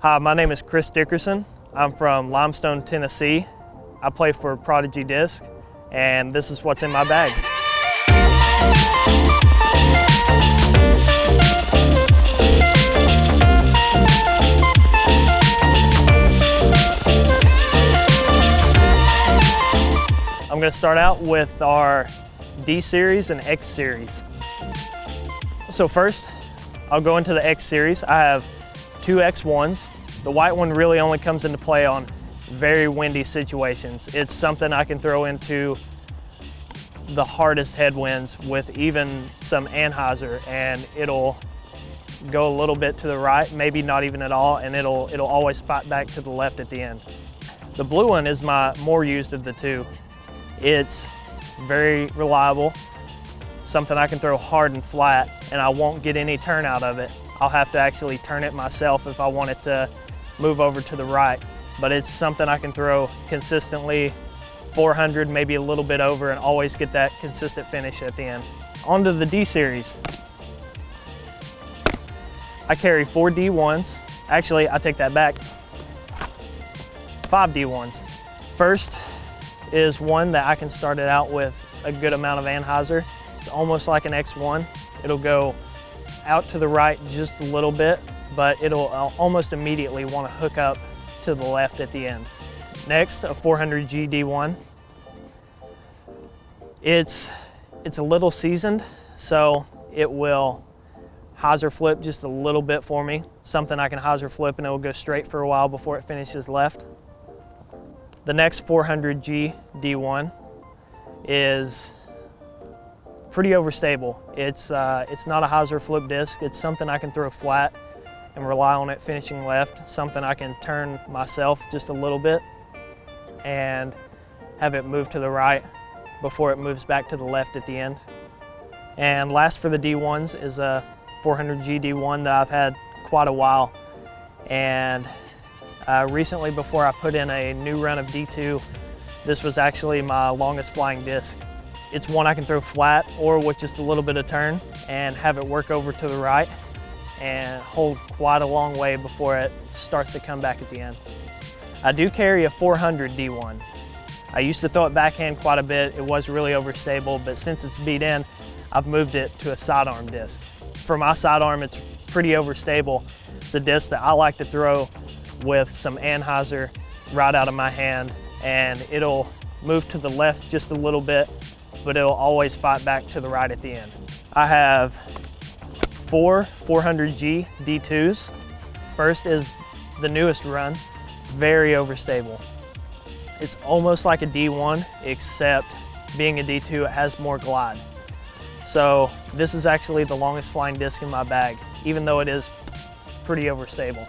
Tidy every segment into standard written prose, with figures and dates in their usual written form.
Hi, my name is Chris Dickerson. I'm from Limestone, Tennessee. I play for Prodigy disc, and this is what's in my bag. I'm going to start out with our D series and X series. So first, I'll go into the X series. I have two X1s. The white one really only comes into play on very windy situations. It's something I can throw into the hardest headwinds with even some anhyzer, and it'll go a little bit to the right, maybe not even at all, and it'll always fight back to the left at the end. The blue one is my more used of the two. It's very reliable, something I can throw hard and flat, and I won't get any turn out of it. I'll have to actually turn it myself if I want it to move over to the right, but it's something I can throw consistently, 400, maybe a little bit over, and always get that consistent finish at the end. On to the D series. I carry 4 D1s. Actually, I take that back, 5 D1s. First is one that I can start it out with a good amount of anhyzer. It's almost like an X1. It'll go out to the right just a little bit, but it'll almost immediately want to hook up to the left at the end. Next, a 400G D1. It's a little seasoned, so it will hyzer flip just a little bit for me. Something I can hyzer flip and it will go straight for a while before it finishes left. The next 400G D1 is pretty overstable. It's not a hyzer flip disc. It's something I can throw flat and rely on it finishing left. Something I can turn myself just a little bit and have it move to the right before it moves back to the left at the end. And last for the D1s is a 400G D1 that I've had quite a while. And recently, before I put in a new run of D2, this was actually my longest flying disc. It's one I can throw flat or with just a little bit of turn and have it work over to the right and hold quite a long way before it starts to come back at the end. I do carry a 400 D1. I used to throw it backhand quite a bit. It was really overstable, but since it's beat in, I've moved it to a sidearm disc. For my sidearm, it's pretty overstable. It's a disc that I like to throw with some anhyzer right out of my hand, and it'll move to the left just a little bit, but it'll always fight back to the right at the end. I have 4 400G D2s. First is the newest run, very overstable. It's almost like a D1, except being a D2, it has more glide. So this is actually the longest flying disc in my bag, even though it is pretty overstable.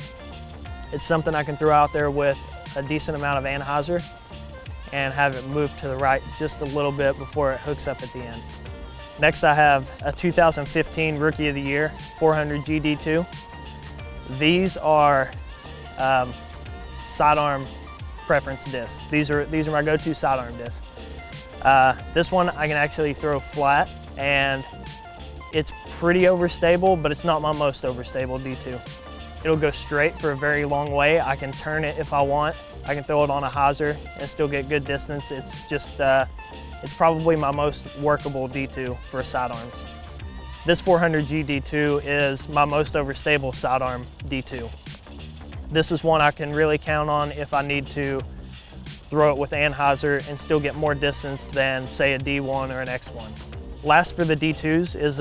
It's something I can throw out there with a decent amount of anhyzer and have it move to the right just a little bit before it hooks up at the end. Next, I have a 2015 Rookie of the Year 400G D2. These are sidearm preference discs. These are my go-to sidearm discs. This one I can actually throw flat, and it's pretty overstable, but it's not my most overstable D2. It'll go straight for a very long way. I can turn it if I want. I can throw it on a hyzer and still get good distance. It's just, it's probably my most workable D2 for sidearms. This 400G D2 is my most overstable sidearm D2. This is one I can really count on if I need to throw it with anhyzer and still get more distance than, say, a D1 or an X1. Last for the D2s is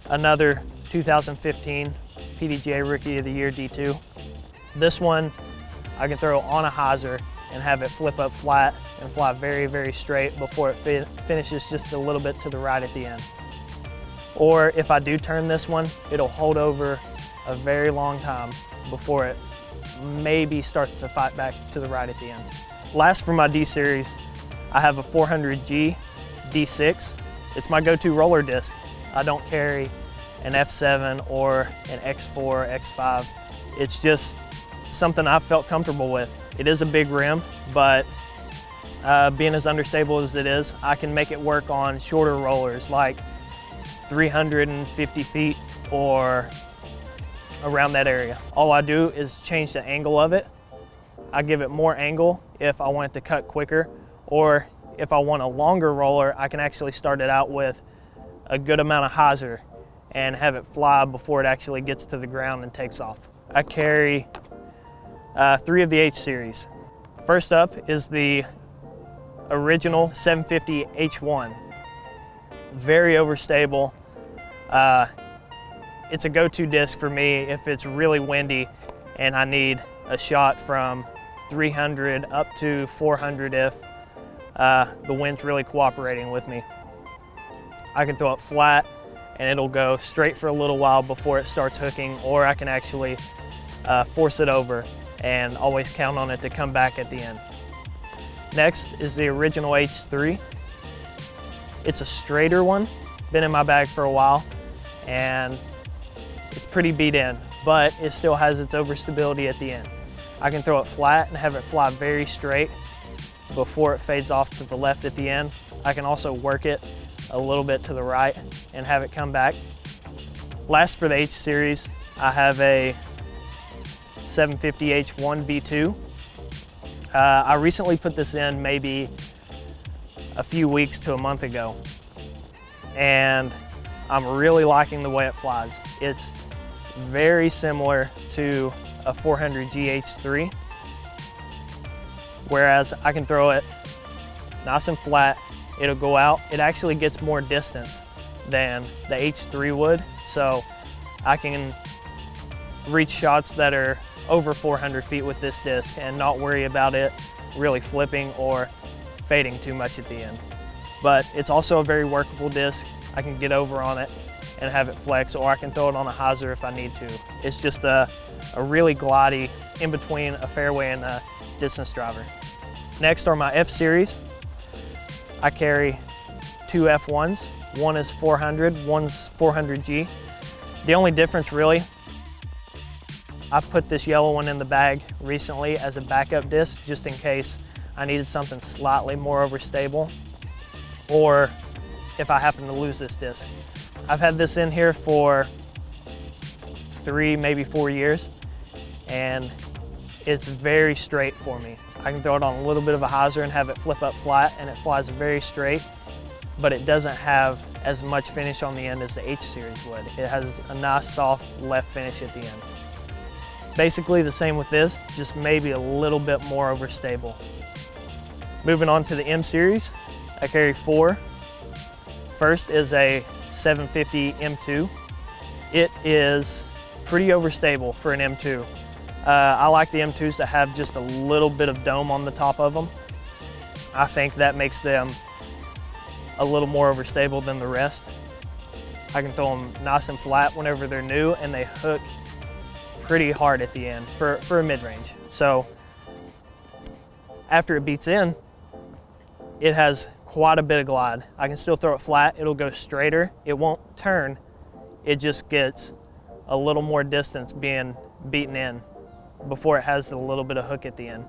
another 2015 PDGA Rookie of the Year D2. This one I can throw on a hyzer and have it flip up flat and fly very, very straight before it finishes just a little bit to the right at the end. Or if I do turn this one, it'll hold over a very long time before it maybe starts to fight back to the right at the end. Last for my D series, I have a 400G D6. It's my go-to roller disc. I don't carry an F7 or an X4, X5. It's just something I've felt comfortable with. It is a big rim, but being as understable as it is, I can make it work on shorter rollers like 350 feet or around that area. All I do is change the angle of it. I give it more angle if I want it to cut quicker, or if I want a longer roller, I can actually start it out with a good amount of hyzer and have it fly before it actually gets to the ground and takes off. I carry 3 of the H series. First up is the original 750 H1. Very overstable. It's a go-to disc for me if it's really windy and I need a shot from 300 up to 400 if the wind's really cooperating with me. I can throw it flat and it'll go straight for a little while before it starts hooking, or I can actually force it over and always count on it to come back at the end. Next is the original H3. It's a straighter one, been in my bag for a while, and it's pretty beat in, but it still has its overstability at the end. I can throw it flat and have it fly very straight before it fades off to the left at the end. I can also work it a little bit to the right and have it come back. Last for the H series, I have a 750 H1 V2. I recently put this in maybe a few weeks to a month ago, and I'm really liking the way it flies. It's very similar to a 400 GH3, whereas I can throw it nice and flat, it'll go out. It actually gets more distance than the H3 would, so I can reach shots that are over 400 feet with this disc and not worry about it really flipping or fading too much at the end. But it's also a very workable disc. I can get over on it and have it flex, or I can throw it on a hyzer if I need to. It's just a really glidey in between a fairway and a distance driver. Next are my F series. I carry 2 F1s. One is 400, one's 400G. The only difference really, I put this yellow one in the bag recently as a backup disc just in case I needed something slightly more overstable, or if I happen to lose this disc. I've had this in here for 3, maybe 4 years, and it's very straight for me. I can throw it on a little bit of a hyzer and have it flip up flat, and it flies very straight, but it doesn't have as much finish on the end as the H series would. It has a nice soft left finish at the end. Basically the same with this, just maybe a little bit more overstable. Moving on to the M series, I carry 4. First is a 750 M2. It is pretty overstable for an M2. I like the M2s that have just a little bit of dome on the top of them. I think that makes them a little more overstable than the rest. I can throw them nice and flat whenever they're new, and they hook pretty hard at the end for a mid-range. So after it beats in, it has quite a bit of glide. I can still throw it flat, it'll go straighter, it won't turn, it just gets a little more distance being beaten in before it has a little bit of hook at the end.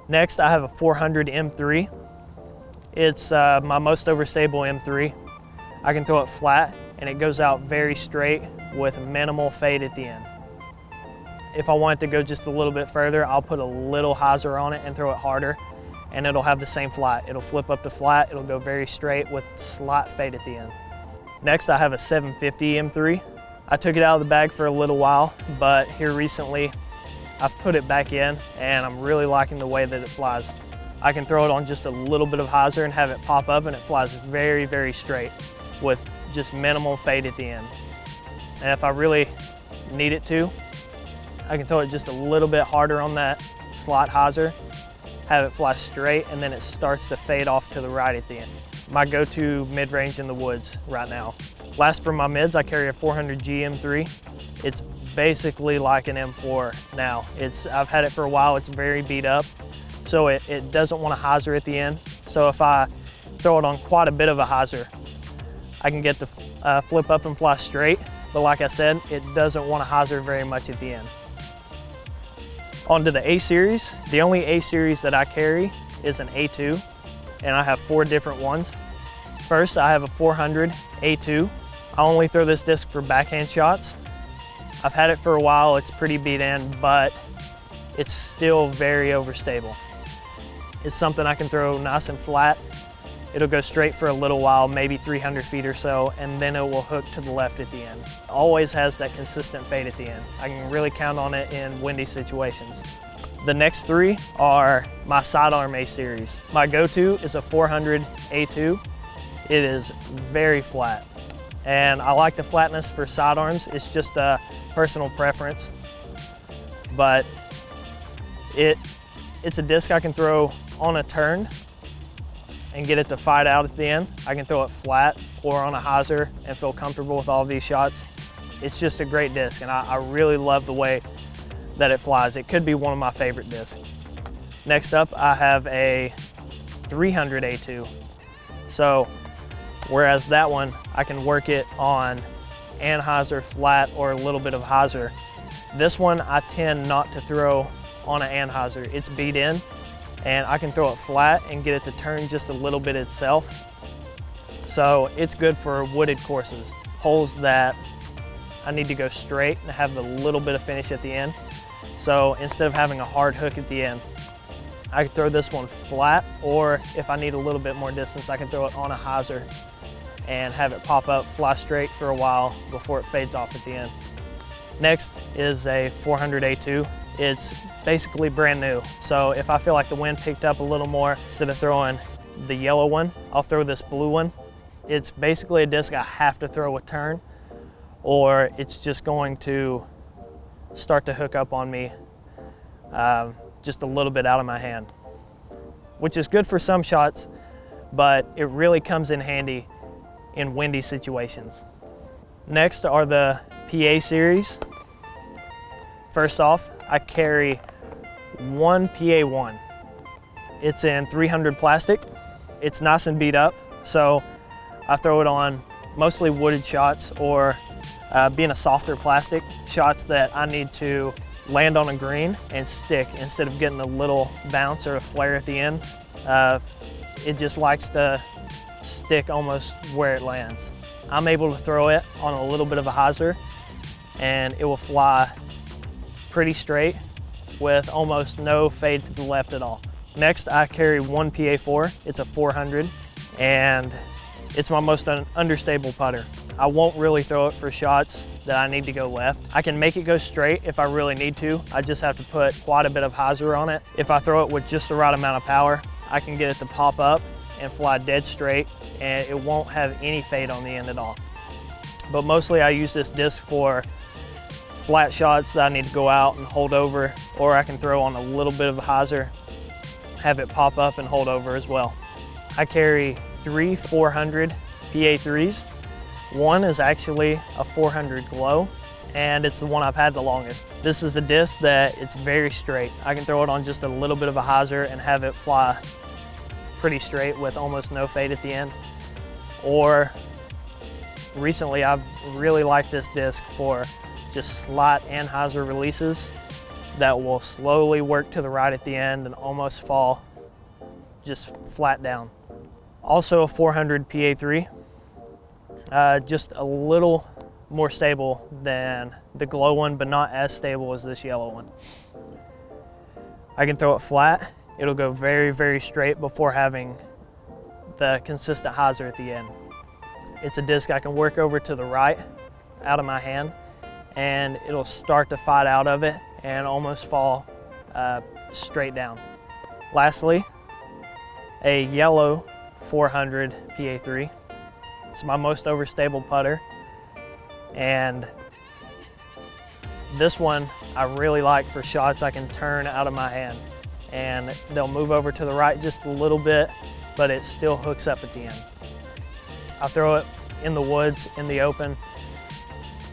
Next, I have a 400 M3. It's my most overstable M3. I can throw it flat and it goes out very straight with minimal fade at the end. If I want it to go just a little bit further, I'll put a little hyzer on it and throw it harder, and it'll have the same flight. It'll flip up to flat, it'll go very straight with slight fade at the end. Next, I have a 750 M3. I took it out of the bag for a little while, but here recently, I've put it back in, and I'm really liking the way that it flies. I can throw it on just a little bit of hyzer and have it pop up, and it flies very, very straight with just minimal fade at the end. And if I really need it to, I can throw it just a little bit harder on that slot hyzer, have it fly straight, and then it starts to fade off to the right at the end. My go-to mid-range in the woods right now. Last for my mids, I carry a 400G M3. It's basically like an M4 now. I've had it for a while, it's very beat up, so it doesn't want a hyzer at the end. So if I throw it on quite a bit of a hyzer, I can get the flip up and fly straight, but like I said, it doesn't want a hyzer very much at the end. On to the A series. The only A series that I carry is an A2, and I have 4 different ones. First, I have a 400 A2. I only throw this disc for backhand shots. I've had it for a while, it's pretty beat in, but it's still very overstable. It's something I can throw nice and flat. It'll go straight for a little while, maybe 300 feet or so, and then it will hook to the left at the end. Always has that consistent fade at the end. I can really count on it in windy situations. The next three are my Sidearm A series. My go-to is a 400 A2. It is very flat, and I like the flatness for sidearms. It's just a personal preference, but it's a disc I can throw on a turn and get it to fight out at the end. I can throw it flat or on a hyzer and feel comfortable with all these shots. It's just a great disc, and I really love the way that it flies. It could be one of my favorite discs. Next up, I have a 300 A2. So, whereas that one, I can work it on anhyzer, flat, or a little bit of hyzer. This one, I tend not to throw on an anhyzer. It's beat in, and I can throw it flat and get it to turn just a little bit itself. So it's good for wooded courses, holes that I need to go straight and have a little bit of finish at the end. So instead of having a hard hook at the end, I can throw this one flat, or if I need a little bit more distance, I can throw it on a hyzer and have it pop up, fly straight for a while before it fades off at the end. Next is a 400 A2. It's basically brand new. So if I feel like the wind picked up a little more, instead of throwing the yellow one, I'll throw this blue one. It's basically a disc I have to throw a turn, or it's just going to start to hook up on me just a little bit out of my hand, which is good for some shots, but it really comes in handy in windy situations. Next are the PA series. First off, I carry one PA1. It's in 300 plastic. It's nice and beat up, so I throw it on mostly wooded shots, or being a softer plastic, shots that I need to land on a green and stick instead of getting a little bounce or a flare at the end. It just likes to stick almost where it lands. I'm able to throw it on a little bit of a hyzer, and it will fly pretty straight with almost no fade to the left at all. Next, I carry one PA4. It's a 400, and it's my most understable putter. I won't really throw it for shots that I need to go left. I can make it go straight if I really need to. I just have to put quite a bit of hyzer on it. If I throw it with just the right amount of power, I can get it to pop up and fly dead straight, and it won't have any fade on the end at all. But mostly I use this disc for flat shots that I need to go out and hold over, or I can throw on a little bit of a hyzer, have it pop up and hold over as well. I carry three 400 PA3s. One is actually a 400 glow, and it's the one I've had the longest. This is a disc that it's very straight. I can throw it on just a little bit of a hyzer and have it fly pretty straight with almost no fade at the end. Or recently I've really liked this disc for just slight anhyzer releases that will slowly work to the right at the end and almost fall just flat down. Also a 400 PA3, just a little more stable than the glow one, but not as stable as this yellow one. I can throw it flat. It'll go very, very straight before having the consistent hyzer at the end. It's a disc I can work over to the right out of my hand, and it'll start to fight out of it and almost fall straight down. Lastly, a yellow 400 PA3. It's my most overstable putter, and this one I really like for shots I can turn out of my hand, and they'll move over to the right just a little bit, but it still hooks up at the end. I throw it in the woods, in the open.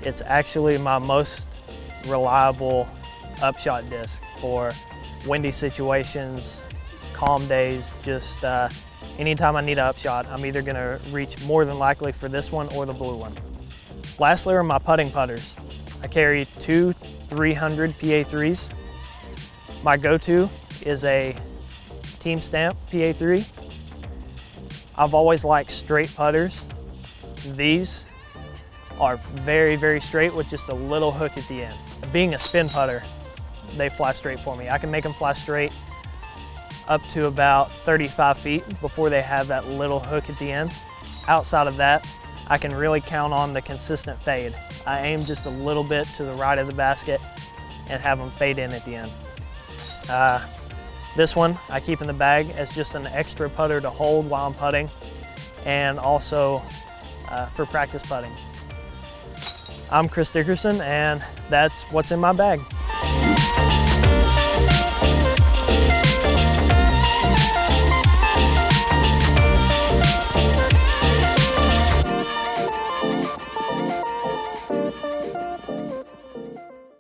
It's actually my most reliable upshot disc for windy situations, calm days, just anytime I need an upshot, I'm either gonna reach more than likely for this one or the blue one. Lastly are my putting putters. I carry two 300 PA3s. My go-to is a Team Stamp PA3. I've always liked straight putters. These are very, very straight with just a little hook at the end. Being a spin putter, they fly straight for me. I can make them fly straight up to about 35 feet before they have that little hook at the end. Outside of that, I can really count on the consistent fade. I aim just a little bit to the right of the basket and have them fade in at the end. This one I keep in the bag as just an extra putter to hold while I'm putting, and also for practice putting. I'm Chris Dickerson, and that's what's in my bag.